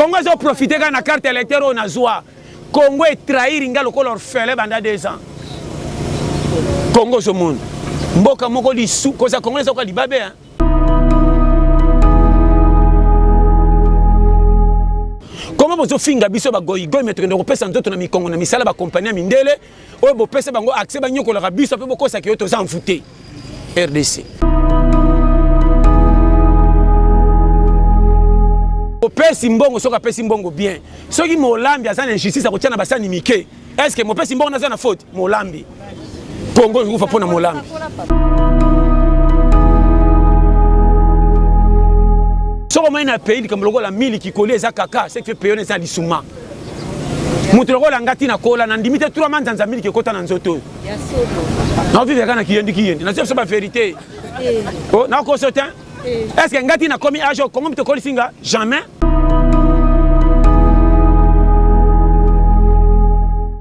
Congo a profité de la carte électorale au Nazoua. Congo est trahi, il a fait pendant 2 ans. Congo, ce monde. Mboka moko li sou, cause à Congo, les gens li babé. Comment vous finga biso ba goy mettre de repesa nzoto na mi Congo na misala ba compagnie mindele o bo pesa bango accès ba nyoko la biso pe boko sa ki to za mfuté RDC. O pesi mbongo soka pesi mbongo bien. Soki Molambi azana injustice a kotia na basani mike. Est-ce que mo pesi mbongo na za na faute Molambi? Congo vous fa pona Molambi. Si on a un pays comme le la mille qui colle les akaka, c'est que payer les alisuma. Moutro la ngati na kola na ndimite 3 man dans mille qui kota na nzoto. Na vive kana kiyendi kiyendi. Na c'est pas vérité. Oh, na ko sotin. Est-ce que ngati na komi ajo comment te colle singa jamais.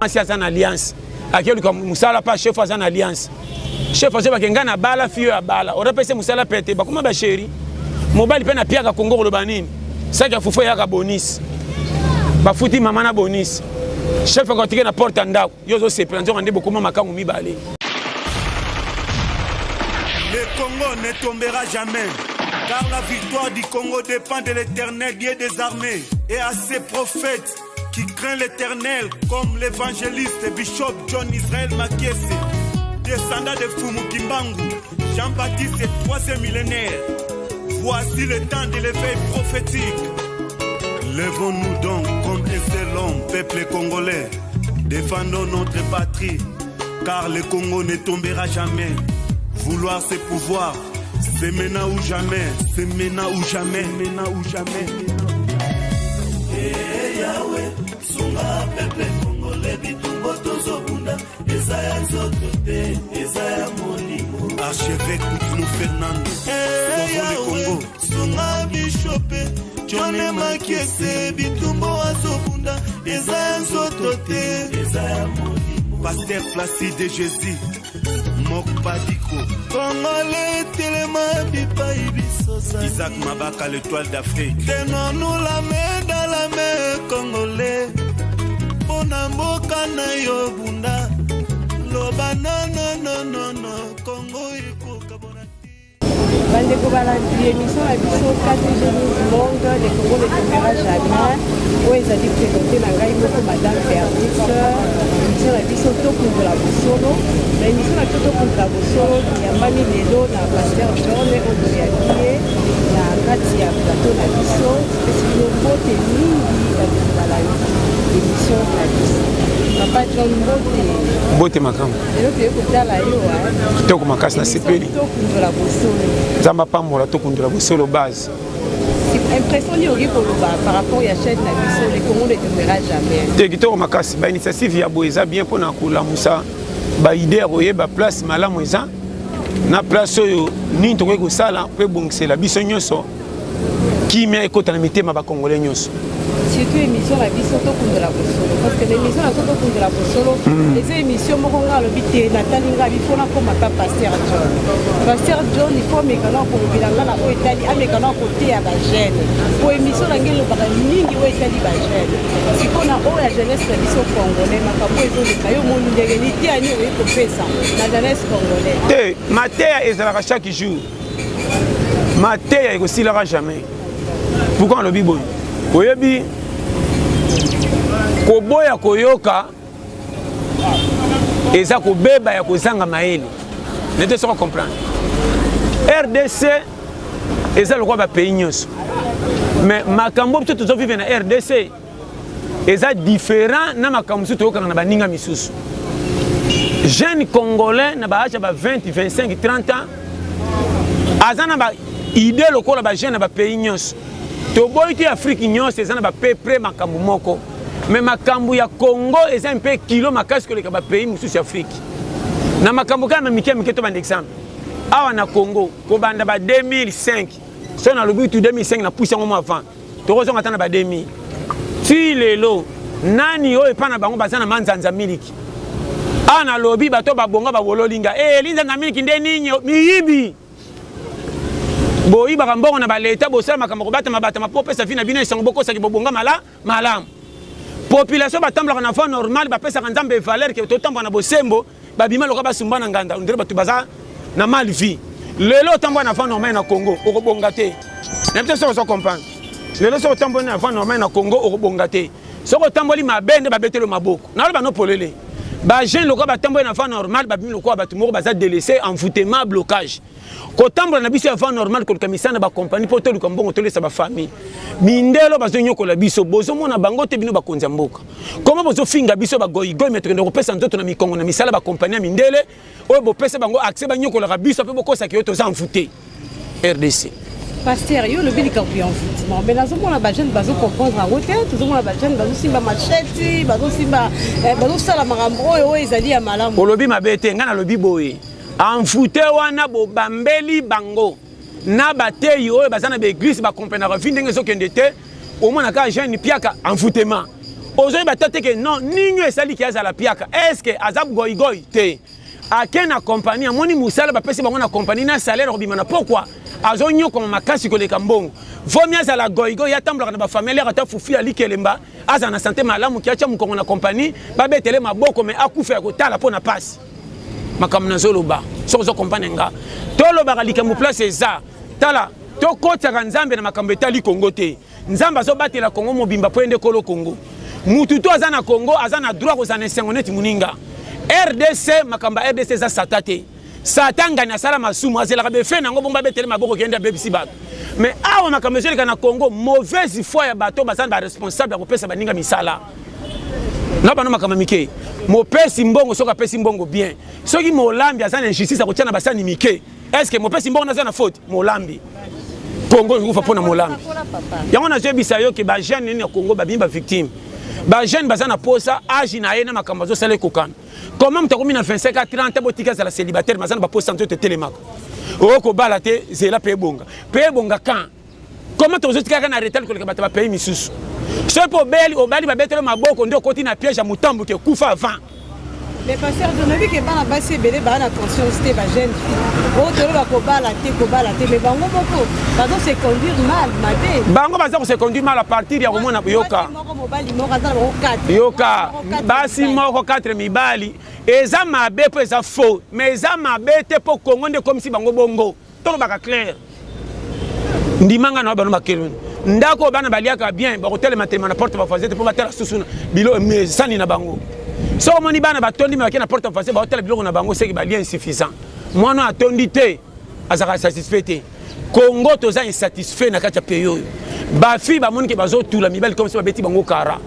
Si azana alliance. Akeli comme musala pas chef azana alliance. Chef azeba kengana bala fio ya bala. Ora pese musala pete ba kuma ba chéri. Mobile pe na piaka Congo lo banini saka fufu ya ka bonus ba futi mama na bonus chef ko tike na porte ndako yozo se prendre on ndebo kuma makangu mibale. Le Congo ne tombera jamais car la victoire du Congo dépend de l'Éternel Dieu des armées et à ses prophètes qui craignent l'Éternel comme l'évangéliste Bishop John Israel Makiese descendant de Fumu Kimbangu Jean-Baptiste est 3e millénaire. Voici le temps de l'éveil prophétique. Lèvons-nous donc comme un seul homme, peuple congolais. Défendons notre patrie, car le Congo ne tombera jamais. Vouloir c'est pouvoir, c'est maintenant ou jamais, c'est maintenant ou jamais, maintenant ou jamais. Yahweh, sunga peuple congolais, bitumbo tozobunda, Ezaya zotote, Ezaya molimo. Archevêque Koutounou Fernando, Yahweh, sunga bishopé, John Makiese, bitumbo azobunda, Ezaya zotote, Ezaya molimo. Pasteur Placide Jésus, Mokpadiko, Congolais, Téléma, Bipaï, Bissosa, Isaac Mabaka, l'étoile d'Afrique. Tenons-nous la main dans la main, Congolais. Bonamboka na yo bunda. Loba no, Congo iko kabonati. Bandeko balandi émission à biso 4G Monde, le Congo ne tombera jamais. Où ils ont dit présenter la gaï moko Madame Ferris. Émission à biso tokundu la bosolo. La émission à tokundu la bosolo. Yambami lelo na Pasteur John Odoyaki na kati ya plateau na biso. C'est une beauté mingi bandeko balandi émission na biso. Papa John Bote makam. Lelo te kotala yo a. Toko makasi na sepeli. Tokundu la bosolo. Zamba pambola tokundu la bosolo base. Impression par rapport à la chaîne na biso, le Congo ne tombera jamais. Tekito makasi ba initiative ya boeza bien pona kula musa ba idée roye ba place malamu eza na place oyo ni to ko sala pe bongisela biso nyonso ki me ekota na mitema ba congolais nyonso. Surtout émission la biso to kundela bosolo parce que l'émission la to kundela bosolo les émissions moko ngalo bité Nathalie ngabi fona ko mata Pasteur John. Pasteur John il faut mekana ko bilanga la ko etali amekana ko te ya ba jeune. Pour émission la ngelo ba mingi o etali ba jeune. Sikona o ya jeunesse la biso congolais makambo ezo le kayo monu ndenge ni te ani o ko pesa na jeunesse congolais. Te matéa ezalaka chaque jour. Matéa ekosilaka jamais. Pourquoi le bibo? Oyebi koboya koyoka eza kobeba ya kozanga maele nete soko comprendre RDC eza lokwa ba pays nyonso mais makambo tout tozo vivre na RDC eza différent na makambo tout toyoka na baninga misusu jeune congolais na ba âge ba 20 25 30 ans azana ba idée lokola ba jeune na ba pays nyonso toboyi Afrique nyonso eza na ba peu makambo moko mais makambo ya Congo eza un peu kilo makasi koleka ba pays mususu ya Afrique na makambo kana mike to bande exemple awa na Congo ko banda ba 2005 so na lobi tu 2005 na pousse ngo avant to ko zonga tana ba 2000 si lelo nani oyo pana bango bazana manzanza miliki ana lobi bato ba bonga ba wololinga linza na miliki nde ninyo miyibi boyi bakambongo na baleta bosala makambo kobata mabata mapopesa vi na bino esango bokosaki bobonga malamu population batambolaka na voie normale bapesaka nzambe valeur ke totambola na bosembo babima loka basumba na nganda ondire bato baza na mal vie lelo otambola na voie normale na Congo okobonga te na peut-être ça comprendre lelo so otambola na voie normale na Congo okobonga te soko otamboli mabende babetelo maboko na bano polele ba jeune loka batambola na voie normale babimi loka bato moko baza délaissé envoûtement blocage kotambola na biso ya voie normale koluka misana ba compagnie po toluka mbongo tolesa ba famille mindelo bazonyokola biso bozomona bango te bino bakonzi ya mboka koma bozofinga biso bagoyigoyi metokende kopesa nzoto na mikongo na misala ba compagnie ya mindele oyo bopesa bango accès banyokolaka biso mpe bokosaki yo toza envoûté RDC Pasteur, yo le bili kampi envoûtement mais nazomona ba jeune bazo comprendre en route tozomona ba jeune bazo simba machete bazo simba bazo sala makambo oyo ezali ya malamu olobi mabete ngana lobi boye envoûté wana bobambeli bango na bateyi oyo baza na baeglise bakomprenaka vi ndenge ezokende te omona kaka jeune piaka envoûtement ozoyeba ta te ke non nini esali ki azala piaka estce aza goyigoyi te ake na kompani amoni mosala bapesi bango na kompani na salaire kobima na pokwa azonyokoma makasi koleka mbongo vomi azala goyigoyi atambolaka na bafamile ata fufu ya likelemba azala na sante malamu ki atya mokongo na kompani babetele maboko me akufa ya kotala mpo na pasi makambo nazoloba soki ozokompane nga tolobaka likambo place eza tala tokotaka nzambe na makambo etali Congo te nzambe azobatela Congo mobimba po ende kolo Congo mutu to aza na Congo aza na droit kozala na esengo neti moninga RDC makambo ya RDC eza sata te sata ngani asala masumu azelaka befe nango bongo babetele maboko kende abebisi bato mais awa makambo ezoleka na Congo mauvaise foi ya bato baza na baresponsable ya kopesa baninga misala na bano makambo mike mopesi mbongo soki apesi mbongo bien soki molambi aza na injustice akotia na basani mike est-ce que mopesi mbongo naza na faute molambi Congo ekufa mpona molambi yango nazoyebisa yo ke bajeune nini ya Congo babimi bavictime bajeune baza na posa age na ye na makambo azosala ekokana comment moto akomi na 25 à 30 botika azala célibataire baza na baposa nzoto etelemaka okobala te zela mpe ebonga mpe ebonga kan comment tozotikaka na retard koleka bato bapayi misusu so mpo obali babetelo maboko nde okoti na piège ya motambu ke kufa avant mais pasteur donavi ke bana basi ebele baa na conscience te bajeune fille oyo toloba kobala te mais bango moko bazo se conduire mal mabe bango baza kose conduire mal à partir ya komona yoka yoka basi moko 4 mibali eza mabe mpo eza faux mais eza mabe te mpo Congo nde komisi bango bongo tolobaka clair ndimanga na bano bakeloni ndako bana baliaka bien bakotelema telema na porte bafaze te mpo batela susu bilo mesani na bango so omoni bana batondi me bake na porte bafaze baotela biloko na bango seki balia insuffisant mwana atondi te azalaka satisfait te Congo toza insatisfait na kati ya pays oyo bafi bamoni ke bazotula mibali comme si babeti bango kara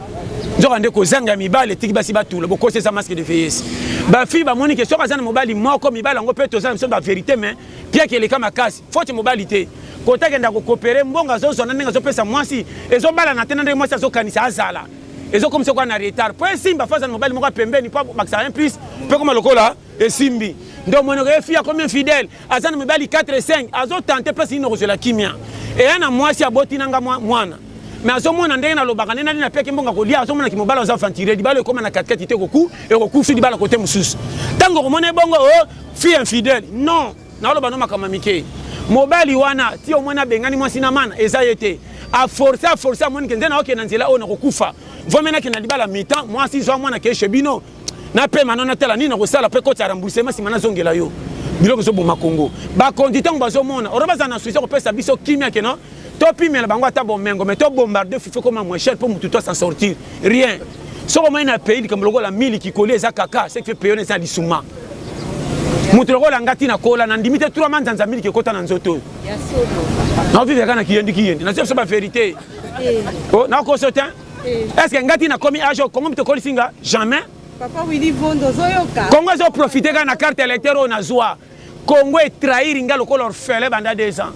nzoka nde kozanga mibali etiki basi batula bokosi eza masque de vieillesse bafi bamoni ke soki aza na mobali moko mibali yango mpe toza na biso bavérité mais piake eleka makasi foti mobali te kotakenda kokopere mbongo azozwana ndenge azopesa mwasi ezobala na te na ndenge mwasi azokanisa azala ezokomisa kwa na retard po esimba faza na mobali moko pembeni po bakisa un plus mpe koma lokola esimbi ndo monoko efi ya combien fidèle aza na mibali 4 5 azotante place ino kozela kimia eya na mwasi abotinanga mwana mais azomona ndenge nalobaka nde nali na piaki mbongo kolia azomona ki mobali aza fantire libala ekoma na katikati te ekokufi libala kote mosusu ntango okomona ebongo o fille infidèle non naoloba no makambo mike mobali wana ti omona bengani mwasi na mana eza ye te aforce amoni ke nde naokende na nzela oyo nakokufa vomenaki na libala mitan mwasi zwa mwana ke shebino na pema no natala nini nakosala mpe koti ya remboursement nsima nazongela yo biloko ezoboma Congo bakonzi ntango bazomona oro baza na susi kopesa biso kimia ke no topimela bango ata bomengo mais tobombarde fufe comme moins cher mpo mutu to s'en sortir rien soko omoni na pays likambo lokola mili kikoli eza kaka ce qui fait payon eza lisuma mutu lokola ngati na kola na ndimi te 3 manzanza mili kekota na nzoto oyo naoviveka na kiyendi nazo biso bavérité nakoso te est ce que ngati nakomi age kongo mutu ekolisinga jamais Papa Willy Vondo zoyoka Congo zo profiter ka na carte électeur oyo nazwa Congo etrahir nga lokola orphelin banda 2 ans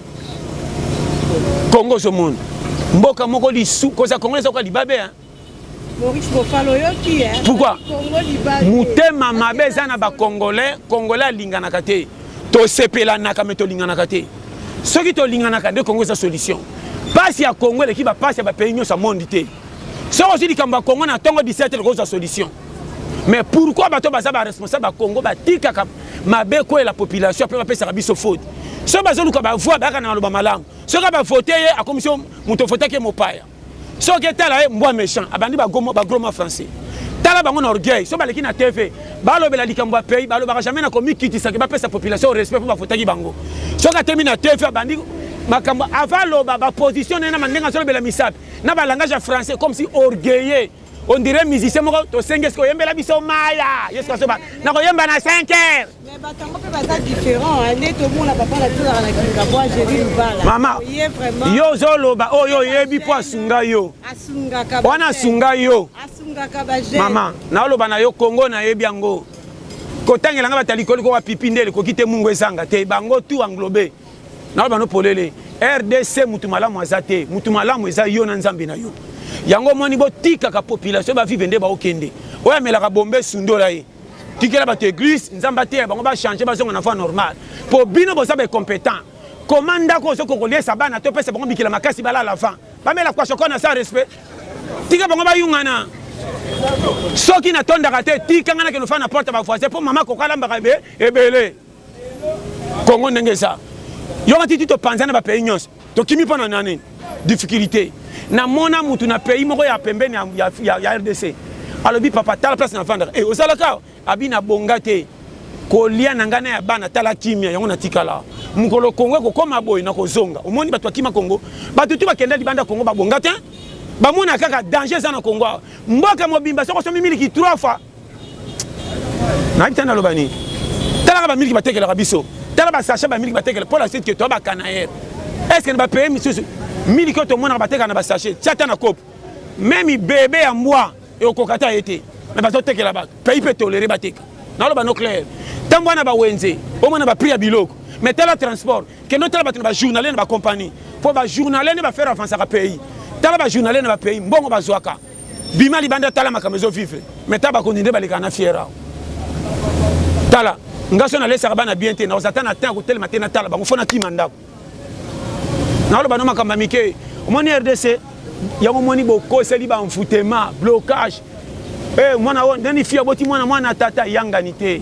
Congo zo monde mboka moko lisu koza Congo ezoka libabe hein Maurice Bofalo yoki hein pourquoi Congo libabe mutema mabe eza na ba congolais alinganaka te to sepelanaka me to linganaka te soki to linganaka nde Congo eza solution pasi ya Congo eleki ba pasi ya ba pays nyonso monde te soko aussi likambo ya Congo na ntongo 17 lokoza solution mais pourquoi bato baza ba responsable ba Congo batikaka mabe ko la population après bapesaka biso faute so bazoluka bavoix baka na loba malamu soka bavote ye a commission muto vote ke mopaya soki tala ye mbwa méchant abandi bagoma français tala bango na orgueil so baleki na TV balobela likambo ya pays balobaka jamais na komikitisaki bapesa population respect po bafotaki bango soki atemi na TV abandi makambo avant loba baposition na mandenga solobela misapi na balangage ya français comme si orgueilleux. On dirait musicien moko to senge sko yembela biso maya yesko so ba na ko yemba na 5 heures mais batango pe baza différent ane to mona papa na tula na kinga bois Jérémy Lubala mama yo zoloba oyo yebi po asunga yo asunga ka wana asunga yo asunga ka ba je mama na loba na yo Congo na yebi yango kotangela nga batali ko wa pipindele ko kite mungu ezanga te bango tout englobé na loba no polele RDC mutu malamu azate mutu malamu eza yo na nzambe na yo yango moni bo tika ka population ba vivende ba okende oya melaka bombe sundola ye tikela ba te église nzamba te bango ba changer ba zonga na fois normal po bino bo sabe compétent commanda ko soko ko liesa bana to pesa bango bikila makasi bala la fin ba mela kwa shokona sa respect tika bango ba yungana soki na tonda kate tika ngana ke no fa na porte ba voisin po mama ko kala mbaka be ebele Congo ndenge sa yo ngati to panzana ba pays nyos to kimi pa na nani difficulté na mona mutu na pays moko ya pembeni ya RDC alobi papa tala place na vendre et ozalaka abi na bongate kolia na ngana ya bana tala kimia yango na tikala mukolo Congo ko koma boy na kozonga omoni bato akima Congo bato tu bakenda libanda Congo ba bongate ba mona kaka danger za na Congo mboka mobimba soko so mimiliki 3 fois na bitana lobani tala ba miliki batekela biso tala ba sachet ba miliki batekela pour la suite que to ba kanaer est-ce que ba payer monsieur miliki to mona bateka na ba sachet tata na coupe même bébé à moi et au kokata été mais bato tekela ba pays peut tolérer bateka na loba no clair tambo na ba wenze o mona ba prix ya biloko mais tala transport que notre bato na ba journalier na ba compagnie pour ba journalier ne ba faire avancer ka pays tala ba journalier na ba pays mbongo ba zwaka bima libanda tala makamezo vivre mais taba koninde ba lekana fiera tala ngaso na lesa bana bien te na ozatana tan ko tel matin na tala bango fona kimanda na loba no makamba mike omoni RDC yango moni boko seli ba mfutema blocage mwana won ndeni fia boti mwana tata yanganité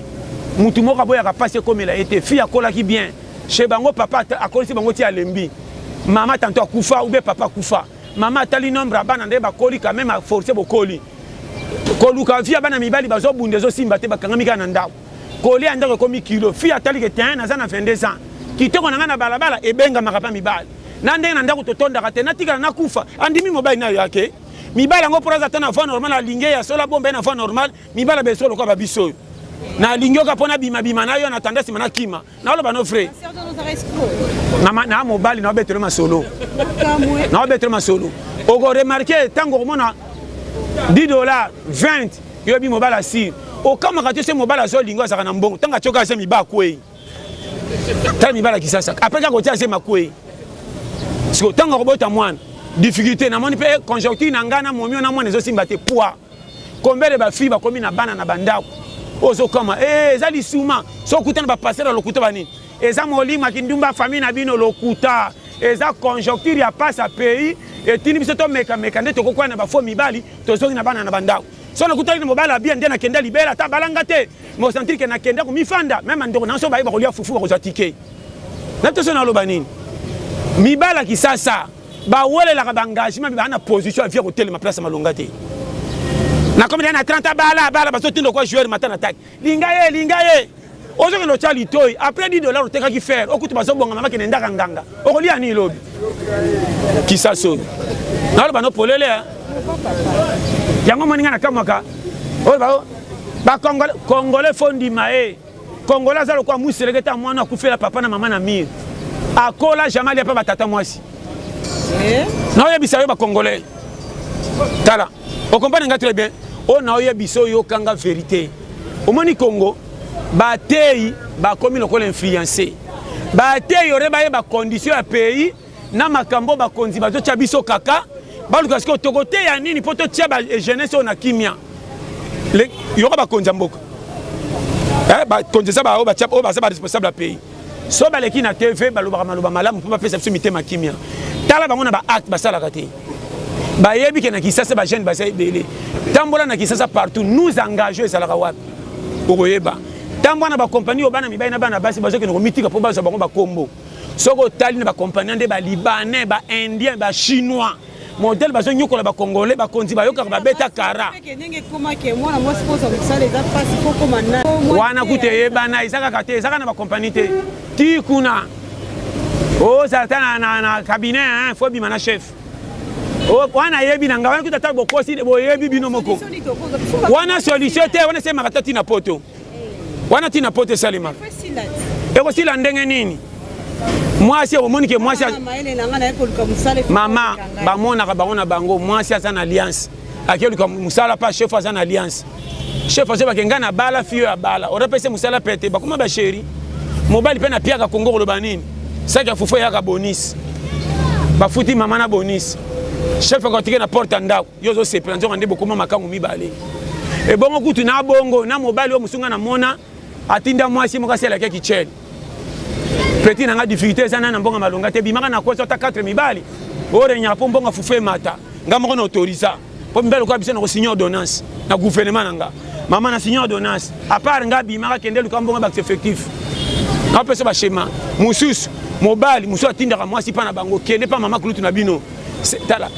mutu moko boya ka passer comme la été fia kola ki bien chez bango papa akolisi bango ti alembi mama tanto akufa ou be papa kufa mama tali nombre bana nde ba koli quand même a forcer bokoli koluka via bana mibali bazo bundezo simba te bakangamika na ndako koli andako komi kilo fia tali ke tin na zana 22 ans kitoko na ngana balabala ebenga makapa mibali na ndenge na ndako totonda kate natika na kufa andimi mobile na yake mibala ngo proza tana fa normal alinge ya sola bombe na fa normal mibala besolo kwa babiso na lingo ka pona bima na yo na tendance mana kima na lo bano frère na mobile na betelo masolo na betelo masolo ogo remarquer tango mona $10 20 yo bi mobile asir o kama ka tese mobile so lingo saka na mbongo tanga choka se miba kwei tala mibala kisasa après ka ko tia se makwei parce que tango robota mwana difficulté na moni pe conjoncture na ngana momio na mwana zo simba te poids combien de ba fille ba komi na bana na bandako ozo kama ezali suma so kutana ba passer lokuta bani eza molima kindumba famille na bino lokuta eza conjoncture ya passe à pays et tini biso to meka nde to kokwana ba fo mibali to soki na bana na bandako so na kutali na mobala bien nde na kenda libera ta balanga te mo sentir que na kenda ko mifanda même ndoko na so ba ko lia fufu ko zatike na to so na lobani mibala kisasa ba wole la ba engagement ba na position via hotel ma place malonga te na comme na 30 bala ba so tindo ko joueur matin attaque linga ye ozo ke no chali toy après $10 oteka ki faire okutu ba so bonga mama ke ndaka nganga okoli ani lobi kisaso na ba no polele yango moninga na kamaka o ba congolais fondi mae congolais za lokwa museleketa mwana kufela papa na mama na mire akola jamali ya pa batata mwasi na oya bisayo ba congolais tala o comprendre nga très bien o na oya biso yo kanga vérité o moni Congo ba tei ba komi lokola influencer ba tei ore ba ye ba condition ya pays na makambo ba konzi ba to tia biso kaka ba luka siko tokote ya nini poto tia ba jeunesse na kimia le yo ba konza mboka ba konza ba o ba tia o ba sa ba responsable ya pays so baleki na TV baloba malamu po bapesa biso mitema kimia tala bango na ba acte basala kate ba yebi ke na kisasa ba jeune basa ebele tambola na kisasa partout nous engager salaka wapi okoyeba tambola na ba compagnie obana mibali na bana basi bazo ke no mitika po bazo bango ba kombo soko tali na ba compagnie de ba libanais ba indien ba chinois modèle bazo nyokola ba congolais ba konzi ba yoka ba beta kara wana kute yebana isaka kate isaka na ba compagnie te ti kuna oh satana na cabinet hein faut bimana chef oh wana yebi na ngawana kuta tabo kosi bo yebi bino moko wana solution te wana sema katati na poto wana tina poto salima eko sila ndenge nini mwasi omonike mwasi mama bamonaka bango na bango mwasi aza na alliance akieluka musala pa chef aza na alliance chef azo bakenga na bala fio ya bala orapese musala pete bakoma ba chéri mobali pe na piaka kongo koloba nini saki afufu yaka bonus bafuti mama na bonus chef akotike na porte ndako yozo sepela nzonga nde bokoma makangu mibale ebongo kutu na bongo na mobali o musunga na mona atinda mwasi mokasi ala keki cheli petit nanga difficulté sana na mbonga malonga te bimaka na kosa ta 4 mibali ore nya po mbonga fufe mata nga moko na autorisa po mbelo kwa biso na signer ordonnance na gouvernement nanga mama na signer ordonnance à part nga bimaka kende luka mbonga ba effectif na pesa ba schéma mususu mobali musu atinda ka mwasi pa na bango kende pa mama kulutu na bino tala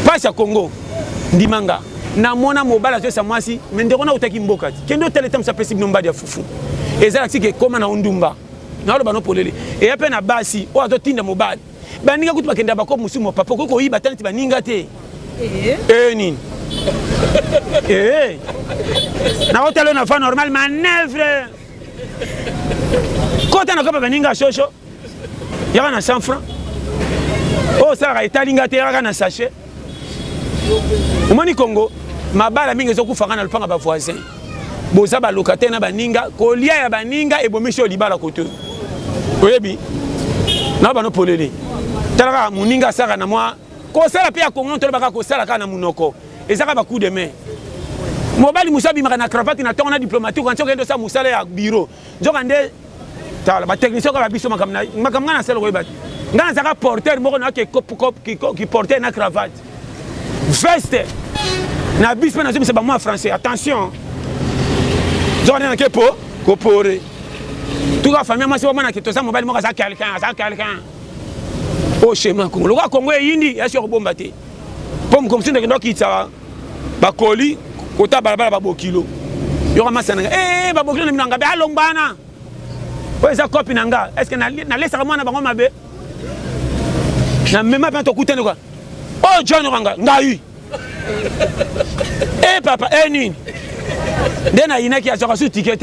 pasa Congo ndimanga na mona mobali azosa mwasi mendeko na utaki mboka kende otele tam sa pesi bino ya fufu ezala tike koma na undumba na olo bano polele e ape na basi o azotinda mobali baninga kutu bakenda bako musumo papa koko yiba tanti baninga te nini na hotelo na fa normal manœuvre kota na kopa baninga shosho yaka na 100 francs o sala etalinga te yaka na sachet omoni Congo mabala mingi ezokufanga na lupanga ba voisin boza ba locataire na baninga kolia ya baninga ebomisho libala koto oyebi na bano polele talaka muninga saka na mwa ko sala pe ya Congo to baka ko sala kana munoko ezaka ba coup de main mobali musabi maka na cravate na tona diplomatique quand ngendo sa musala ya bureau njoka nde tala ba technicien ko ba biso makamna na sala ko yeba ngana saka porteur moko na ke ki porteur na cravate veste na bispe na zo ba moi français attention Jordan na kepo kopore tout la famille masi bomana ke to sa mobile mo ka quelqu'un o schéma Congo le Congo yindi ya sur bomba te pom comme si ndeko kitsa ba koli kota balabala ba bokilo yo kama sana ba bokilo na minanga ba longbana o eza copie nanga est-ce que na lesa mwana bango mabe na mema pa to kutene quoi oh John ranga ngai papa nini ndena inaki ya soka su ticket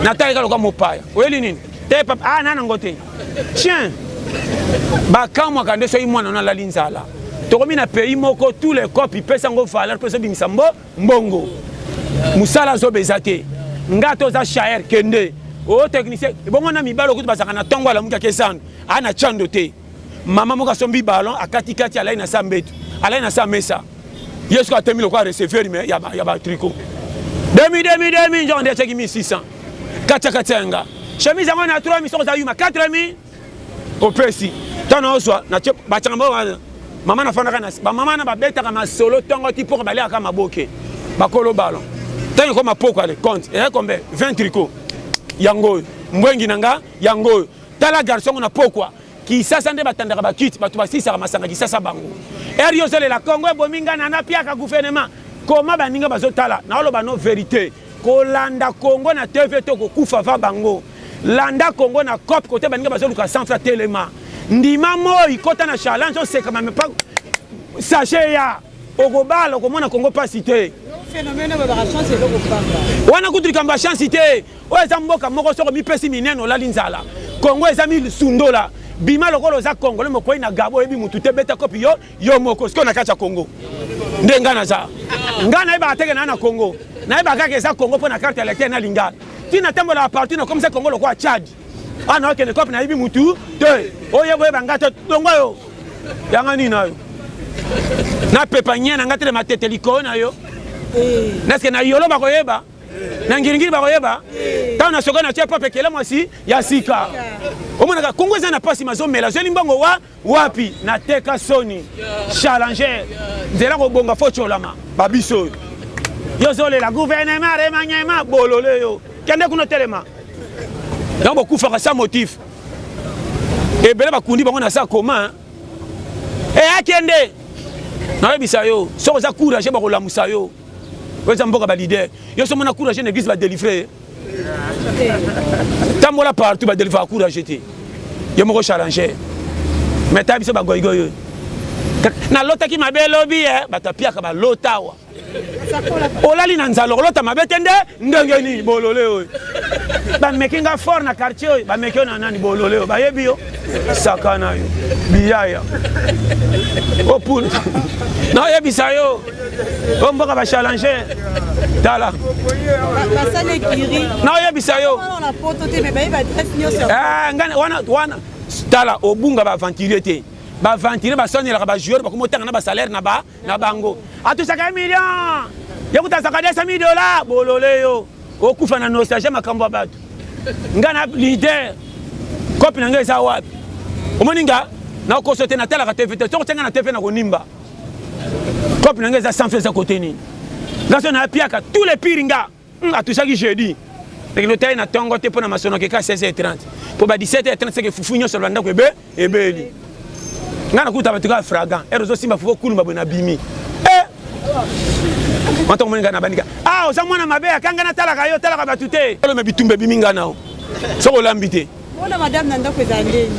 na taika lokwa mopaya oyeli nini te papa nana ngote tiens ba kamwa kande so imwana na la linzala tokomi na pays moko tous les copies pesa ngo valeur pesa bimisambo mbongo musala zo bezate ngato za shaer kende o technicien bongo na mibalo kutu basaka na tongo la muka kesando ana chando te mama moka sombi ballon akati kati ala ina sambetu ala ina samesa yesu atemi lokwa recevoir mais ya ba tricot demi genre de cheki 1600 katanga chemise yango na 3000 za yuma 4000 au pesi tana oswa na bachamba mama na fana na ba mama na ba betaka masolo tongo tipo ko baleka maboke bakolo ballon tango ko mapoko ale compte et combien 20 tricots yango mbwengi nanga yango tala garçon na pokwa ki sasa nde batandaka ba kit batu basisa masanga ki sasa bango erio zole la Congo bominga na piaka gouvernement koma baninga bazotala na oloba no vérité kolanda Congo na TV to ko kufa va bango landa Congo na cop côté baninga bazoluka centre telema ndima moi kota na challenge on sait quand même pas sachet ya okobala komona Congo pas cité phénomène ba chance et lokopanga wana kutrika mba chance cité o eza mboka moko soko mi pesi mineno la linzala Congo eza mi sundola bima lokolo za Congo le moko ina gabo ebi mutu te beta kopi yo moko siko na kacha Congo ndenga na za ngana eba ateke na Congo na eba kaka eza Congo po na carte électorale na lingala tina tembo la partie na comme ça Congo lokwa Tchad ana okene kopi na ebi mutu te oyebo eba ngato dongo yo yanga nini nayo na pepa nyena ngate le matete liko na yo neske na yolo bakoyeba na ngiringiri bakoyeba ta na soko na tie papa kele mwasi ya sika omona Congo eza na pasi mazomela zeli mbongo wapi na teka soni challenger nzela ko bonga focholama babiso yo zole la gouvernement remanyema bolole yo kende kuno telema donc beaucoup fera ça motif ebele bakundi bango na sa comment akende nayebisa yo soko za courage bakolamusa yo oza mboka ba leader yo so mona courage na église ba délivrer tambola partout ba délivrer courage te yo moko challenger mais ta biso ba goigoyo na lota ki mabe lobi batapiaka ba lotawa olali na nzalo lota mabe tende ndenge ni bolole oyo ba mekinga fort na quartier oyo ba mekio na nani bolole oyo ba yebi yo sakana yo biyaya opul na yebisa yo omboka ba challenger tala basale kiri na yebisa yo na poto te me ba ba dress nyoso ngana wana tala obunga ba aventurier te ba aventurier ba sonner ba joueur ba komotanga na ba salaire na bango atusaka million yakutazaka $200,000 bolole yo okufa na nostalgie makambo bato ngana leader kopi na ngeza wapi omoninga na kosote na tala ka TV te toko tenga na TV na konimba kopi na ngeza sans faire côté ni ngaso na piaka tous les piringa atusaki jeudi et le taille na tongo te pona masono ke ka 16h30 pour ba 17h30 c'est que fufunyo sur landa ko ebeli ngana kuta batuka fragant erozo simba fuko kulumba bona bimi Manto moninga na bandika oza mwana mabe akanga na talaka yo talaka batute lo mebitumbe biminga nao soko lambite mona madame na ndako ezandeni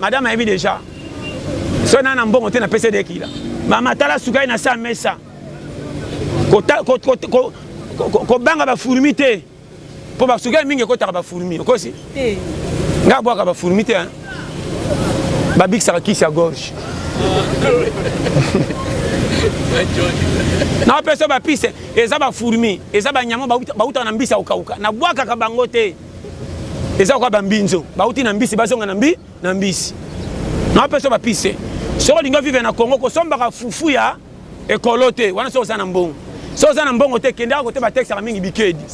madame a vu déjà so na mbongo te na PCD kila mama tala sukai na sa mesa ko banga ba fourmi te po ba sukai mingi ko taka ba fourmi kosi nga bwaka ba fourmi te ba big saka kisi à gorge na peso ba pise eza ba fourmi eza ba nyamo bauta na mbisa ukauka na bwaka ka bango te eza kwa bambinzo bauti na mbisi bazonga na mbisi na peso ba pise soko linga vive na Congo ko somba ka fufu ya ekolote wana so sana mbongo so sana mbongo te kenda ko te ba texte mingi bikedi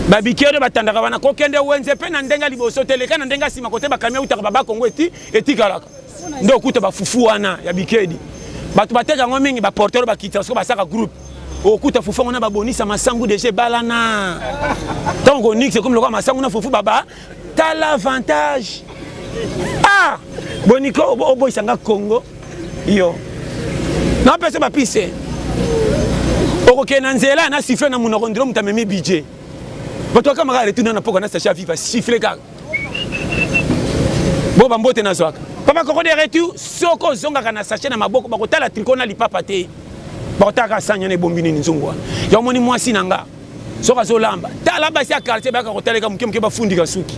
ba bikedi batandaka wana ko kende wenze pe na ndenga liboso te leka na ndenga sima ko te ba kamia utaka baba Congo etikalaka ndo kuta ba fufu wana ya bikedi batu bateka ngo mingi ba porteur ba kitsa so ba saka groupe okuta fufu ngona ba bonisa masangu déjà balana donc on nique c'est comme le quoi masangu na fufu baba t'as l'avantage boniko obo isanga Congo yo na pese ba pise okoke na nzela na siffle na munoko ndiro mutamemi budget bato kama ga retourner na poko na sacha viva siffle ka bo bambote na zwaka papa koko de retour soko zonga kana sacha na maboko bakotala tricot na lipapa te bakotaka sanya na bombini nzongwa ya moni mwasi nanga soka zolamba tala basi ya quartier baka kotaleka mukemke bafundika suki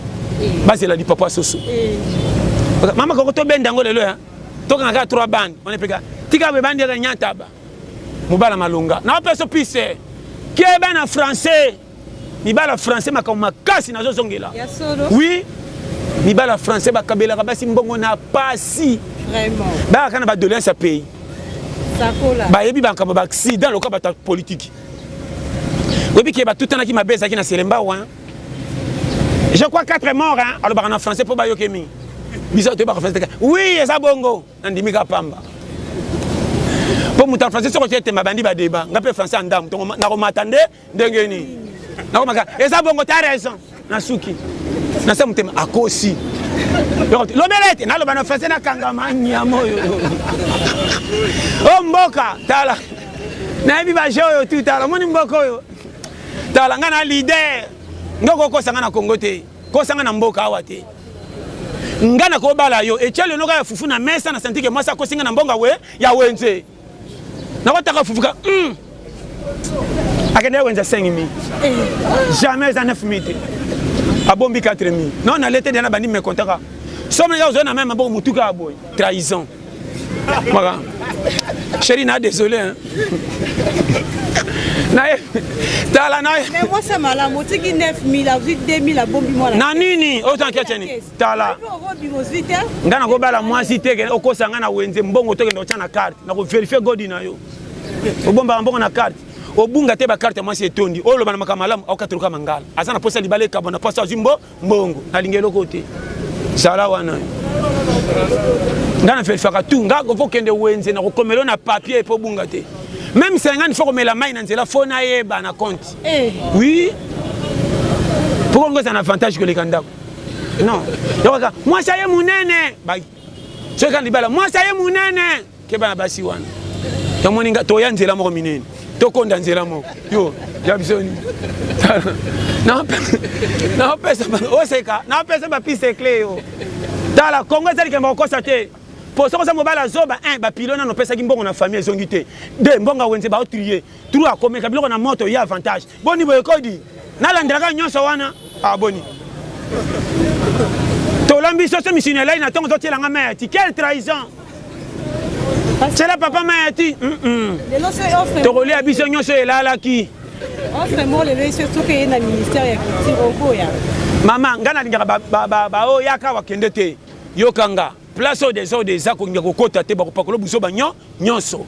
basi la lipapa soso mama koko to benda ngo lelo ya toka ngaka 3 band on epeka tika be bandi ya nyataba mubala malunga na peso pise ke bana français mibala français makasi nazo zongela oui mibala français bakabela basi mbongo na pasi vraiment ba kana ba doléance à pays sakola ba yebi banka ba accident loka ba politique webi ke ba tutana ki mabeza ki na Selemba wa je crois 4 morts alors ba en français pour ba yokemi bisa to ba français oui eza bongo ndimi ka pamba pour muta français soko tete mabandi ba débat ngape français andam to na ko matande ndengeni na ko maka eza bongo ta raison na suki na sa mutema akosi lo belete na lo bana français na kangama nyamoyo o mboka tala na bi ba joyo tu tala moni mboko yo tala ngana leader ngoko ko sanga na Congo te ko sanga na mboka awate ngana ko bala yo echele no ka fufu na mesa na sentike mwasa ko singa na mbonga we ya wenze na ko taka fufuka akende wenze 5,000 jamais à 9,000 abombi 4,000 non na lete dena bandi me kontaka somme ya zona même bon mutuka aboy trahison voilà chérie na désolé hein na tala na mais moi ça m'a la moitié qui 9,000 à 2,000 à bombi moi na nini autant kiacheni tala ngana ko bala mwasi teke okosanga na wenze mbongo toke ndo chana carte na ko vérifier godi na yo obomba mbongo na carte obunga te ba carte mwasi etondi oloba na makamalamu au katruka mangala azana posa libale kabona posa zimbo mbongo na lingelo kote sala wana ngana felfaka tu ngako fokende wenze na ko komelo na papier po bunga te même 50 faut komela mai na nzela fona yeba na compte oui pour qu'on ait un avantage que les candidats Non. Moi ça y est munene. Ba ce kan libala moi ça y est munene. Ke bana basi wana. To moninga to yanzela mo minene. To konda nzela mo. Yo, ya bisoni. Non pesa oseka, non pesa ba piste clé yo. Tala Congo zali ke mo constater. Pour ça que mobala zoba un ba pilona no pesa ki mbongo na famille ezongité. Deux mbonga wenze ba trier. Trois comme ka biloko na moto ya avantage. Boni boye kodi. Na landaka nyonso wana. Ah boni. To l'ambition ce missionnaire là na tongo to tiela ngama ti quelle trahison. C'est là papa ma ti. To roli abiso nyonso elala ki. Offre moi le surtout que na ministère ya culture okoya. Mama ngana lingaka ba o yaka wakende te. Yokanga. Place des ako ngako kota te ba kopakolo buso ba nyonso.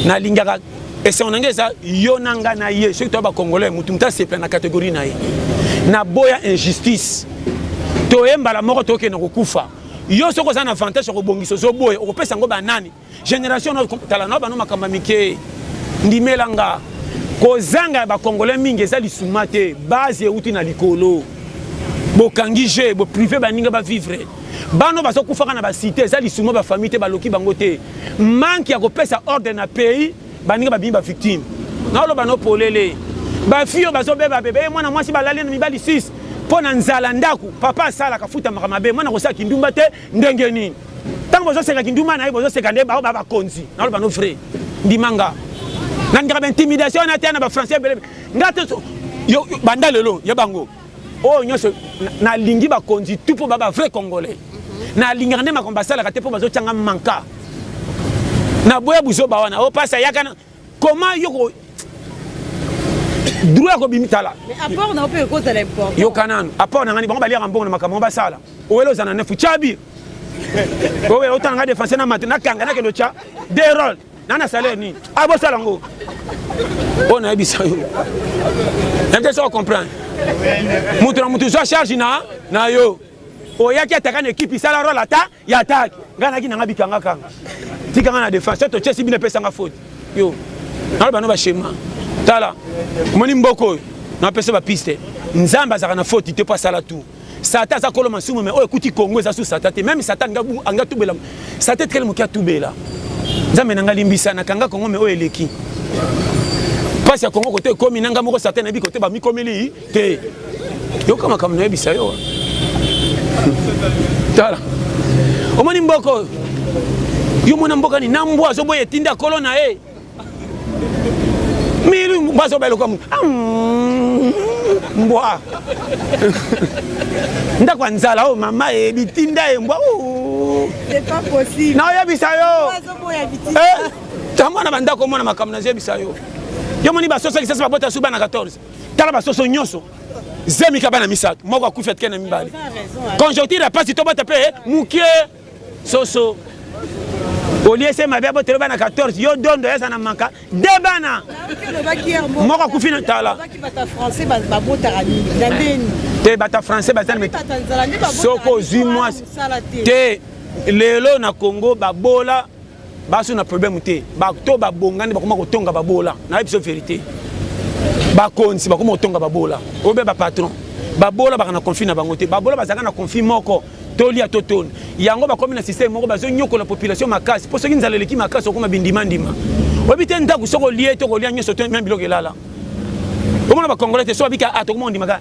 Na lingaka et c'est en anglais ça yonanga na ye surtout ba congolais mutumta se plein na catégorie na ye. Na boya injustice. To yemba la moko to ke na kokufa. Yo soko za na avantage ko bongiso so boye o pesa ngo ba nani. Génération no tala no ba no makamba mike ndimelanga. Kozanga ba congolais mingi za lisuma te base uti na likolo. Bokangije bo privé ba ninga ba vivre. Bano baso kufaka na ba cité za lisuma ba famille te ba loki bango te. Manki ya ko pesa ordre na pays ba ninga ba bimba victime. Na lo bano polele. Ba fio baso beba bebe mwana mwasi ba lali na mibali 6 pona nzala ndaku papa sala kafuta makamabe mwana ko sa kindumba te ndenge nini. Tango baso seka kindumba na baso seka nde ba ba konzi. Na lo bano frère ndimanga. Na ndika intimidation na tena ba français bele. Ngate yo banda lelo ya bango. Oh nyonso na lingi ba konzi tout pour ba vrai congolais. Na lingi ngane makomba sala kate pour bazo tanga manka. Na boya buzo ba wana o pasa yakana comment yoko droit ko bimitala. Mais apport na peut cause de l'import. Yo kanano apport na ngani bango balia mbongo na makambo ba sala. O welo zana nefu chabi. O we otanga défense na matena kanga na kelo cha des rôles. Nana salaire ni. Abo sala ngo. On a bisa yo. Est-ce que tu comprends? Mutu zo charge na yo. O yaki ataka na équipe sala rôle ata ya attaque. Ngana ki nanga bikanga kanga. Tikanga na défense to Chelsea bine pesa nga faute. Yo. Na ba no ba schéma. Tala. Moni mboko na pesa ba piste. Nzamba zaka na faute te pas sala tout. Satan za koloma sumu mais o ekuti Congo za su Satan te même Satan ngabu anga tubela. Satan tel mo kia tubela. Nzambe nanga limbisa na kanga Congo mais o eleki. Parce que Congo côté komi nanga moko Satan na bi côté ba mi komeli te. Yo kama kama na bisa yo. Tala. O moni mboko. Yo mona mboka ni nambwa zo boye tinda kolona e. Milu mbazo belo comme mbwa. Nda kwa nzala o mama e bitinda e mbwa. C'est pas possible. Na ya bisa yo. Mbazo boya bitinda. Tamana banda ko mona makamna ze bisa yo. Yo moni ba soso ki sasa bota suba na 14. Tala ba soso nyoso. Zemi kabana misato. Moko akufet kena mibali. Conjoncture pas si to bota pe mukie soso. Olie se mabe bote bana 14 yo dondo esa na manka debana moko kufina tala baki bata français ba bota rani ndeni te bata français bazana me soko zimwa te lelo na Congo babola basu na problème te ba to ba bongani bakoma kotonga babola na ebiso vérité ba konsi bakoma kotonga babola obe ba patron babola baka na conflit na bango te babola bazaka na conflit moko tolia totone yango ba comme na système moko bazo nyoko la population makasi pour ceux qui nzala leki makasi okoma bindima ndima obite ndaku soko lié to kolia nyoso to même biloko elala omona ba congolais te so bika atokoma ndimaka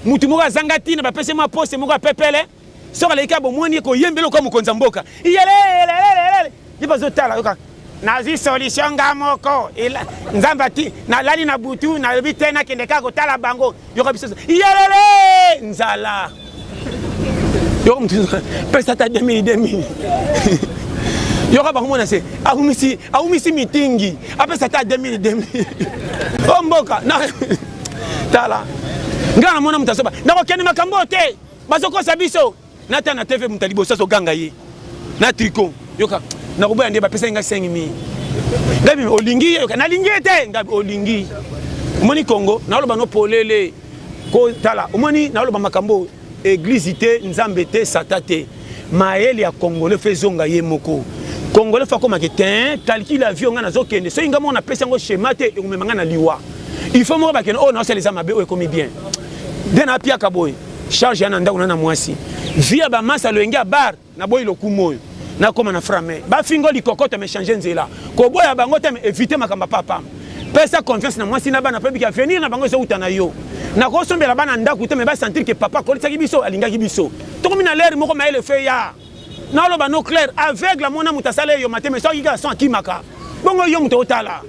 mutu moko azangati na ba pese ma poste moko apepele soko leki bomoni ko yembelo ko mukonza mboka yele bazo tala yoka nazi solution ngamoko nzamba ti na lali na butu na obite na kendeka ko tala bango yoka biso yele nzala yo mtu pesa ta demi yo ka bakumona se ahumisi mitingi apesa ta demi omboka na tala ngana mona mutasoba na ko kene makambo te bazoko sabiso nata na TV mutalibo saso ganga ye na tricot yoka na kuboya ndeba pesa nga 5000 ngabi olingi yoka na lingi te ngabi olingi moni Congo na loba no polele ko tala omoni na loba makambo église te nzambe te sata te maeli ya congolais fezonga ye moko congolais fa koma ke ten calcul avion nga nazo kende so inga mona pesa ngo schéma te ngomema nga na liwa il faut mo ba kende oh non c'est les amabe o ekomi bien dena pia kaboy charge ya nanda kuna na mwasi via ba masa loenga bar na boy lokumoyo na koma na frame ba fingo likokota me changer nzela ko boya bango te éviter makamba papa pesa confiance na mwasi na bana pe bika venir na bango so utana yo na ko sombela bana ndaku te me ba sentir que papa ko tsaki biso alinga ki biso to ko mina l'air moko maele fe ya na lo ba no clair avec la mona mutasale yo matin mais so kika son kimaka bongo yo muto tala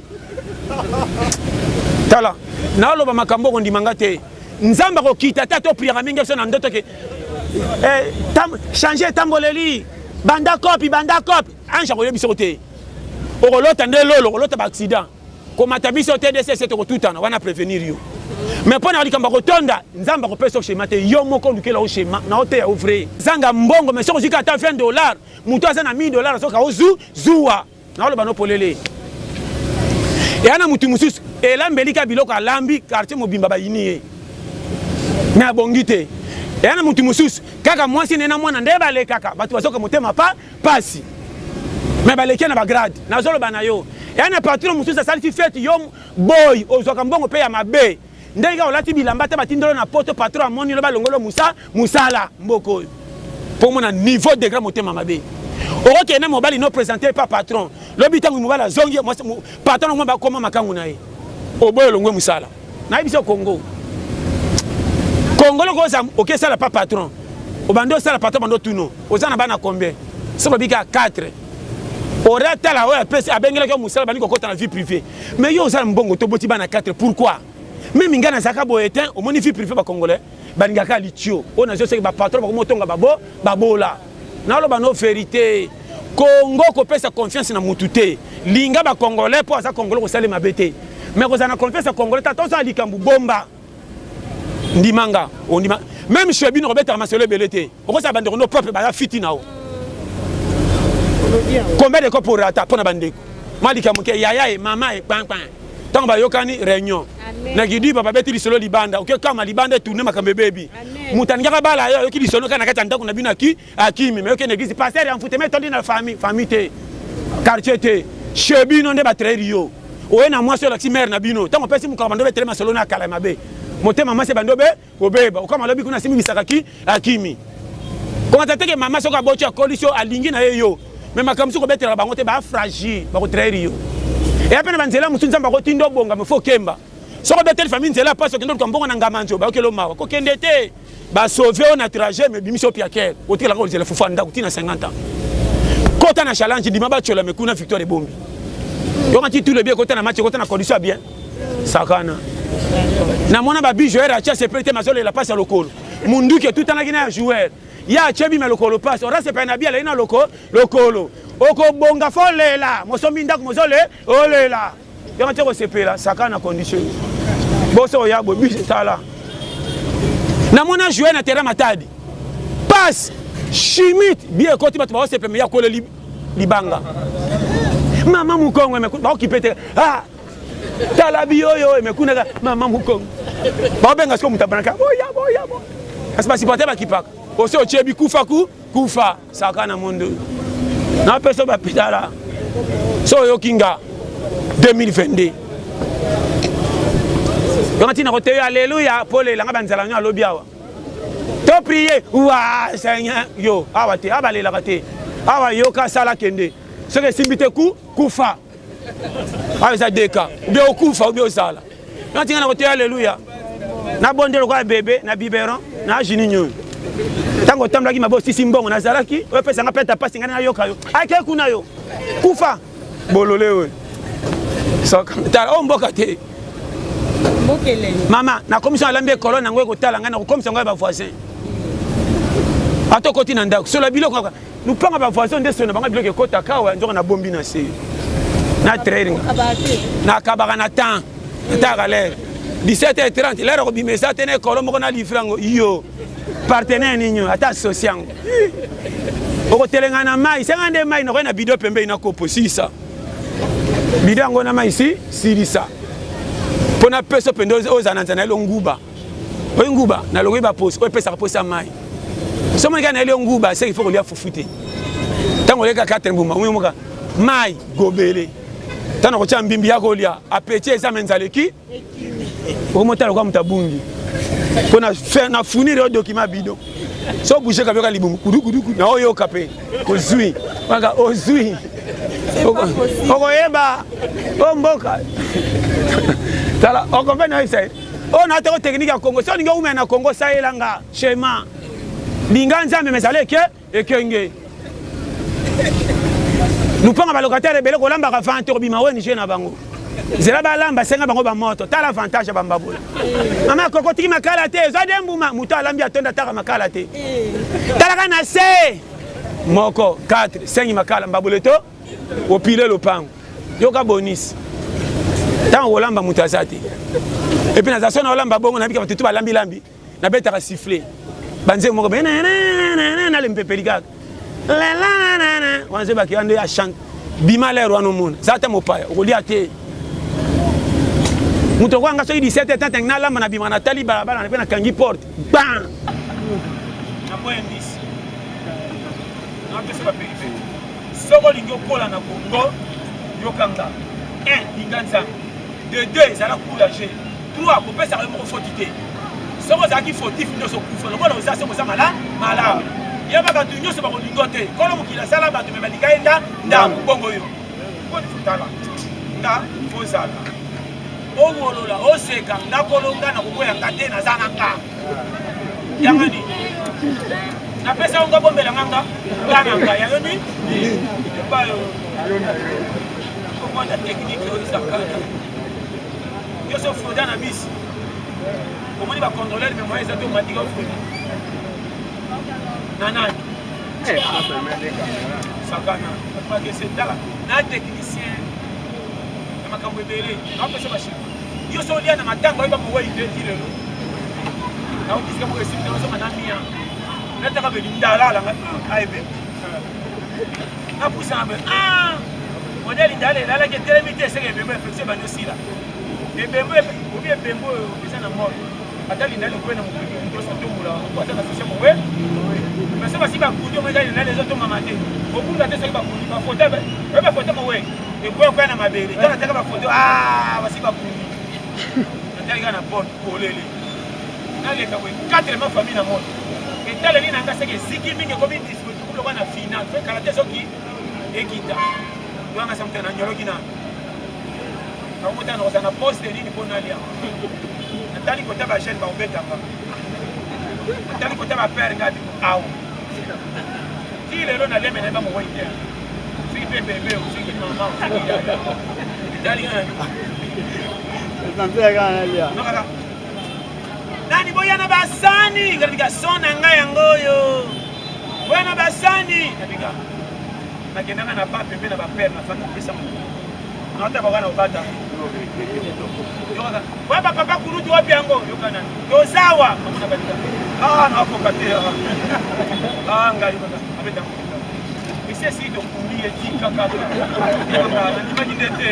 tala na lo ba makambo ko ndimanga te nzamba ko kita ta to prière mingi so na ndoto ke changer tamboleli banda copie anja ko yebiso te o lota ndelo ko lota ba accident ko matabiso TDC c'est ko tutana wana prévenir yo mais pona ali kamba ko tonda nzamba ko peso schéma te yo moko ndukela o schéma na hotel ya ouvrier zanga mbongo mais soko zika ta $20 muto azana $1000 soka ozu zuwa na lo bano polele et ana mutu mususu elambelika biloko alambi quartier mobimba ba yini mais abongite et ana mutu mususu kaka mwasi nena mwana ndeba le kaka batu basoka motema pasi mais baleki na ba grade na zolo bana yo et ana patron mususu saliti fête yo boy ozoka mbongo pe ya mabe ndenge olati bilamba te batindolo na poto patron amoni lo balongolo musala mboko pour mon niveau de grand motema mabe ok na mobali no présenté pas patron lobi tangu mobala zongi patron mo ba koma makangu na ye oboyo longwe musala na biso Congo loko za ok ça la pas patron obando ça la patron bando tuno ozana bana combien so bika 4 orata la ouais pèse abengela ko musala bani ko kota na vie privée mais yo ozana mbongo to boti bana 4 pourquoi même ingana zaka boyetin au moni vie privée ba congolais baningaka litio on a je sais ba patron ba motonga babola na lo bano vérité Congo ko pesa confiance na mutute linga ba congolais po za congolais ko sale mabete mais ko zana confiance congolais tato za likambu bomba ndimanga ondima même chez bino robeta masolo belete ko sa bande no propre ba fiti nao combien de pour rata pona bandeko malika muke yaya e mama e pan tant ba yokani réunion na gidi baba beti lisolo libanda ok kama libanda tourner makambe baby mutangaka bala yo ki lisolo kana kata ndako na bino akimi mais ok n'existe pasteur en foute mais tondi na famille te quartier te chez bino nde ba trerio o na moi sur la mère na bino tant pesi mukaba ndo betelema solo na kala mabe motema mama se bando be obeba o kama lobi kuna simi bisakaki akimi ko matete ke mama soka bocha coalition alingi na yo mais makamsu ko betela bango te ba fragile ba ko trerio et après banzela musu nzamba ko tindo bonga me fo kemba soko betel famille nzela paso kendo ko mbongo na ngamanjo ba okelo mawa ko kende te ba sauver on a trajet mais bimiso piaker o tila ko zela fufanda ko tina 50 ans kota na challenge di maba chola me kuna victoire bombi yo kanti tout le bien kota na match kota na condition bien sakana na mona ba bi joueur a tia se prêter mazolo la passe à lokolo munduki tout en na joueur ya chebi me lokolo passe ora se pena bien na lokolo oko bonga folela mosombi ndako mozole olela yo kanti ko sepela sakana condition boso ya bo bi tala na mona joueur na terrain matadi passe chimite bien côté bat ba se pena ya ko libanga mama mukongo me ba okipete talabi oyo emekuna mama mukongo ba benga siko mutabanaka boya aspa sipote ba kipaka ose ochebi kufa sakana mondo na peso ba pitala so yo kinga 2022 yonati na kote alléluia pole langa banzala nyo alobi awa to prier wa seigneur yo awa te abalela kate awa yo ka sala kende ce que simbite kufa awa za deka be okufa be osala yonati na kote alléluia na bondelo kwa bébé na biberon na jininyo tango tamlaki mabo sisi mbongo na zalaki o pesa nga peta pasi ngana yoka yo ake kuna yo kufa bololewe so ta o mboka te mbokele mama na commission alambe colonne ngwe ko tala ngana ko commission ngwe ba voisin atoko tina ndako so la biloko nous panga ba voisin de sona banga biloko ko takawa nzoka na bombi na se na training na kabaka na temps ta galère 17h30 l'air ko bimesa tene kolo moko na livrango yo partenaire ninyo ata sociango oko telengana mai sengande mai no na bido pembe na kopo sisa bidango na mai si sirisa pona peso pendo ozananza na longuba oyinguba na longuba pose o pesa posa mai somo ngana ile nguba c'est il faut lui afufute tango leka 4 mbuma umuka mai gobele tana ko chambimbi yako lia apeche eza menzaleki o motalo kwa mtabungi Pour na fournir un document bidon. So bouger kabioka libumu kudu na oyo kapé. Ozui. Banga ozui. Oko yeba. O mboka. Tala on comprend na ça. On a une technique à Congo. Si on est na Congo ça est langa schéma. Binganza mais ça leke et kenge. Nous prenons les locataires belé ko lamba ka 20 € bima weni na bango. Zela ba lamba senga bango ba moto. Tala avantage ba mbabula. Mama koko tiki makala te. Zo dembuma muto alambi atonda taka makala te. Tala kana se. Moko 4 5 makala mbabule to. Au pile le pango. Yoka bonus. Tant olamba muto azati. Et puis na zona olamba bongo na bika batutu ba lambi. Na beta ka siffler. Banze moko ben na le mpepelika. La la la la. Wanze ba ki ande a chante. Bima le roi no mona. Zata mo pa. Okoli ate. Muto kwanga so 17 na lamba na bima na tali balabala na pe na kangi porte. Bam. Na point 10. Na pesa ba périphérique. Soko lingo kola na Congo. Yokanga. 1 linganza. De 2 ezala courager. 3 ko pesa ko fotité. Soko zaki fautif nyoso kufa. Lokola osase ko za mala. Yaba ka tu nyoso ba ko lingote. Kola mukila sala ba tu me balika enda nda bongo yo. Ko ni futala. Nga fozala. O wolola o seka ndakolonga na kuboya ngate na zana ka. Yangani. Na pesa unga bombela nganga. Nganga ya yoni. Ba yo. Comment la technique ça kana. Yo so froda na bis. Comment il va contrôler les mémoires automatiques au froid. Nana. Sakana. Parce que c'est là na technicien. Makambo ebele. Na pesa ba chifu. Yo so lia na matanga ba mo wai de lelo. Na o kisika mo esi na so manamia. Na taka be ndala la aibe. Na pusa be modèle ndala la ke télémité c'est que bembo fait ba no sila. Et bembo ou bien bembo eza na mort. Atali ndala ko na mo ko so tumula. Ko ata na so mo we. Mais ça va si ba kudio mais ndala les autres mamate. Ko kunda te so ba kudio ba photo ba photo mo we. Et quoi quoi na mabele. Quand on teka ba photo basi ba kudio. Nataka na porte kolele. Nale ka we 4 ma famille na mort. Et tala ni nanga seke ziki mingi ko bi disponible ko na final. Fait karaté soki ekita. Wanga samta na nyologi na. Ka mota na na poste nini ko na lia. Natali ko taba chaîne ba obeta ba. Natali ko taba père ngadi awo. Ki lelo na leme na ba mo waite. Si bébé o si maman. Natali ngani. Nani boya na basani ngabiga sona ngaya ngoyo. Boya na basani ngabiga. Nakendanga na ba pembe na ba père na fata pesa mo. Na ta bana obata. Yoka. Wa papa kuruti wapi yango yokana. Yo sawa mna badika. Na hapo katia. Ngai baba. Abeta. Ese si do kumbie tika kaka. Ni majidete.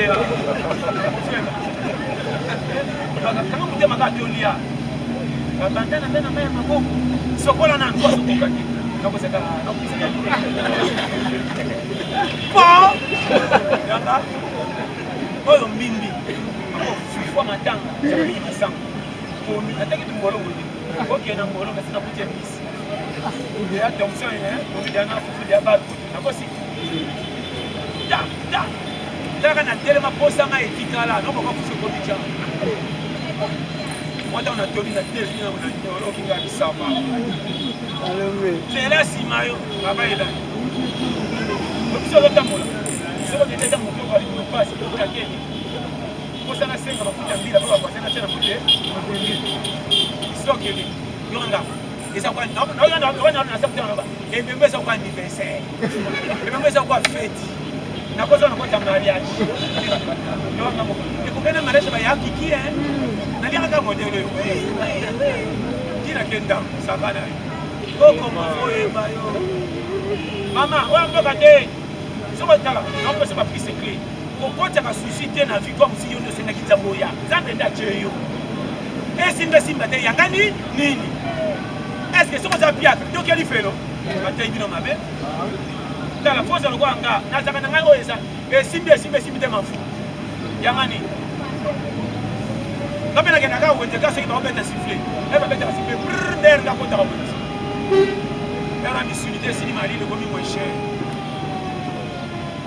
Kama mtema katolia. Kabandana mbena maya maboko. Sokola na ngozo kukaki. Nakoseka nakoseka. Yanga. Oyo mbimbi. Fifwa matanga. Sabini masanga. Komi ataki tumbolo ngudi. Oke na mbolo kasi na kutia bisi. Ya tomso komi dana fufu dia batu. Nakosi. Da. Daga na telema posa nga etikala. Noko kwa fufu komi cha. Moi, on a tenu la télé, on a dit qu'il y a des savants. C'est là, si Mayo, là-bas, il est là. Donc, si on a temps, si on a des temps, on va aller nous passer, on va aller. Pour ça, on a 5 ans, on a dit, on va passer la chaîne à côté. Histoire qu'il y a. Et ça va, non, et même ça va anniversaire. Et même ça va fête. Na kosa na kwa mariage. Et combien de mariage va y avoir qui hein? Na dia ka modèle. Kina kenda sabana. Koko moyo bayo. Mama, wa mboka te. Soko tala, na ko se ba prise clé. Ko kota ka susciter na vie comme si yo no sena kitsaboya. Zambe nda cheyo. Simba te yangani nini? Est-ce que soko za piaka? Donc yali felo. Ata ibino mabe. La force de l'Ouanga, Nazakana Oesa, et Simbi te m'en fous. Yamani. Quand on a gagné, on a gagné, on a sifflé. Elle va mettre un sifflet. D'ailleurs, on a compté à la police. Elle a mis unité, c'est l'imali, le commis moins cher.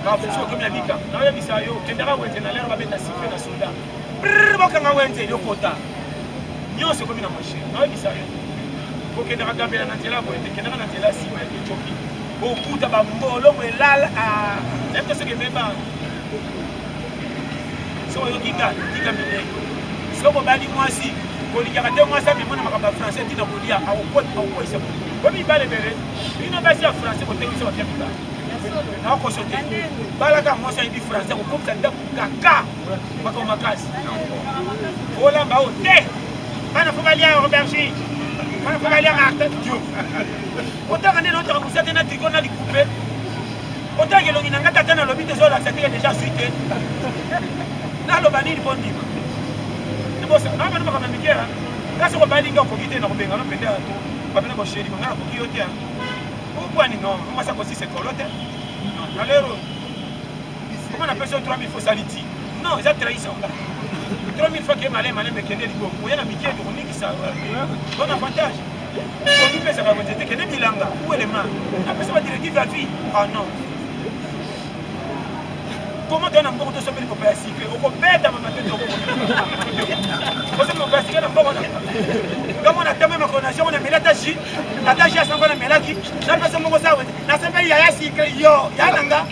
Quand on fait comme il a dit, on a mis ça, on va mettre un sifflet dans le soldat. Quand on a mis un quota. Nous, c'est comme il a moins cher. On a mis ça. Pour que nous regardions la Nantela, pour que nous regardions la Nantela, si on est choqué. Beaucoup de bambolo, mais là, même ce que même pas. Si on a dit, si on a dit, moi aussi. Quand il y a des mois, ça me demande à français, il y a un peu de temps. Comme il va les verrer, il n'a pas dit français pour tenir sur la table. Non, qu'on se dit. Balaga, moi, ça dit français, on coupe ça d'un caca. Pas comme ma casse. Oh là, bah, oh, t'es. On ne peut pas aller à Robergie. On ne peut pas aller à Martin. Autant qu'on est dans notre poussette, on a dit qu'on a coupé. Autant que l'on a gâté dans le but de zone, ça est déjà suité. Là, le banni, il bon dit. Là, c'est on va aller dans le comité, on va aller dans le comité, on va aller dans le comité, on va aller dans le comité. Pourquoi non? Comment ça consiste cette colotte? Alors, comment on appelle ça 3000 fois saliti? Non, ils ont trahison. 3000 fois qu'il y a malin, mais qu'il y a des gens. Il y a un amitié de Roni qui s'est bon avantage. Quand on fait ça, on va dire qu'il y a des bilanga. Où est le mal? Après ça, on va dire qu'il va vivre. Ah non. Comment tu as un bon de sauver le copain ici? On peut perdre ma tête. Comme on a tellement de connaissances, on a mis la tâche à 100 fois, on a mis la qui. La personne qui a dit, yaya si que yo, yananga.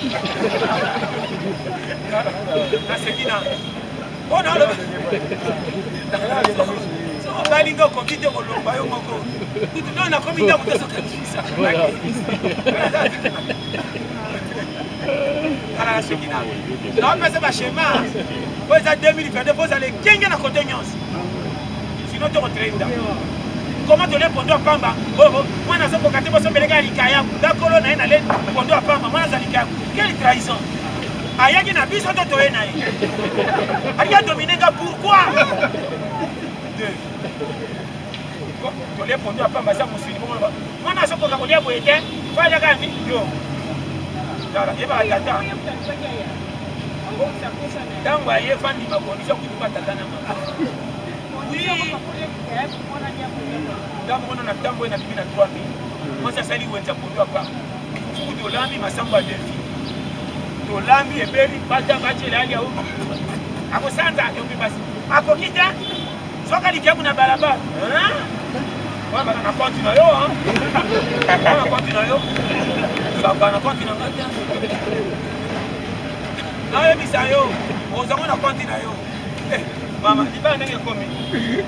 La séquina. On a le. On va aller au comité, on va au Moko. Non, on a comité, on va se faire la séquina. Non, mais c'est pas schéma. Vous avez 2022, vous allez gagner la côté. Sinon, tu retraînes. Comment tu les pondu à Pamba? Moi, je suis pour gâter votre bénéga à l'Ikaya. D'accord, on a un allé pondu à Pamba. Moi, je suis à l'Ikaya. Quelle trahison! Ayagi n'a pas besoin de toi. Ayagi dominé, pourquoi? Tu les pondu à Pamba, ça me suit. Moi, je suis pour gâter votre bénéga. Voilà, gagné. Yo. Il va y avoir. Dans le voyage, il y a des conditions qui ne sont pas tatanes. Oui. Dans le monde, on a tant de 3 000. Moi, ça s'est dit où est-ce que tu as pas. Pour Dolami, ma samba de vie. Dolami et Berry, pas de match, il y a où. À vos centres, il y a où passer. À Kokita, soit qu'il y a une balaba. On va continuer. On va continuer. Ça va continuer. Non, il y a yo. On va continuer. Maman, il va aller comme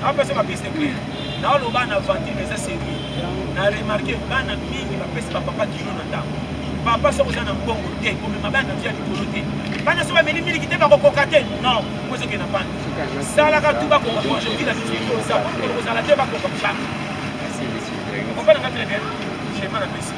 après ça, ma piste est claire. Dans le bas, on a vendu, mais ça c'est lui. On a remarqué, on a mis, il va passer par papa qui joue dans le temps. Papa, ça vous en a un bon côté, comme ma bande vient du côté. Pendant ce moment, il qui était pas cocaté. Non, moi, je n'ai pas. Ça, là, tout va comme moi, je dis la difficulté. Ça, vous allez pas comme ça. On va le mettre bien. J'ai mal à passer.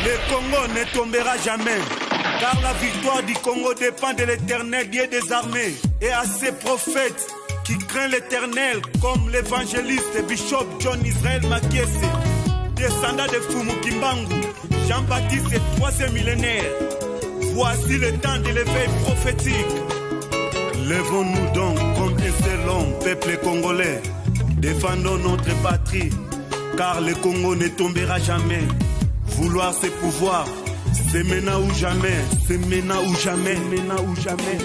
Le Congo ne tombera jamais, car la victoire du Congo dépend de l'Éternel, Dieu des armées, et à ses prophètes qui craignent l'Éternel, comme l'évangéliste Bishop John Israel Makiese, descendant de Fumu Kimbangu, Jean-Baptiste et 3e millénaire. Voici le temps de l'éveil prophétique. Lèvons-nous donc comme un seul homme, peuple congolais. Défendons notre patrie, car le Congo ne tombera jamais. Vouloir c'est pouvoir, c'est maintenant ou jamais, c'est maintenant ou jamais, maintenant ou jamais.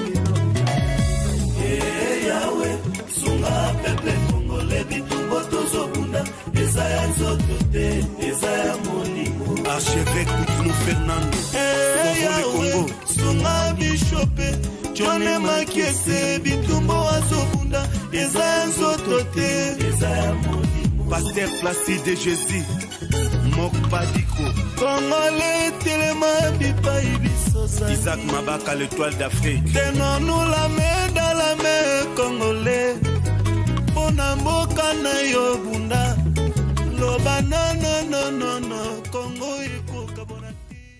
Yahweh, sunga peuple congolais bitumbo tozobunda, ezaya nzotote, ezaya molimo. Archevêque Koutounou Fernando, Yahweh, sunga bishope, John Makiese bitumbo azobunda, ezaya nzotote, ezaya molimo. Pasteur Placide Jésus, Mok Badiko, Congolais Telema Bipa Ibisosa, Isaac Mabaka l'étoile d'Afrique. Tenons-nous la main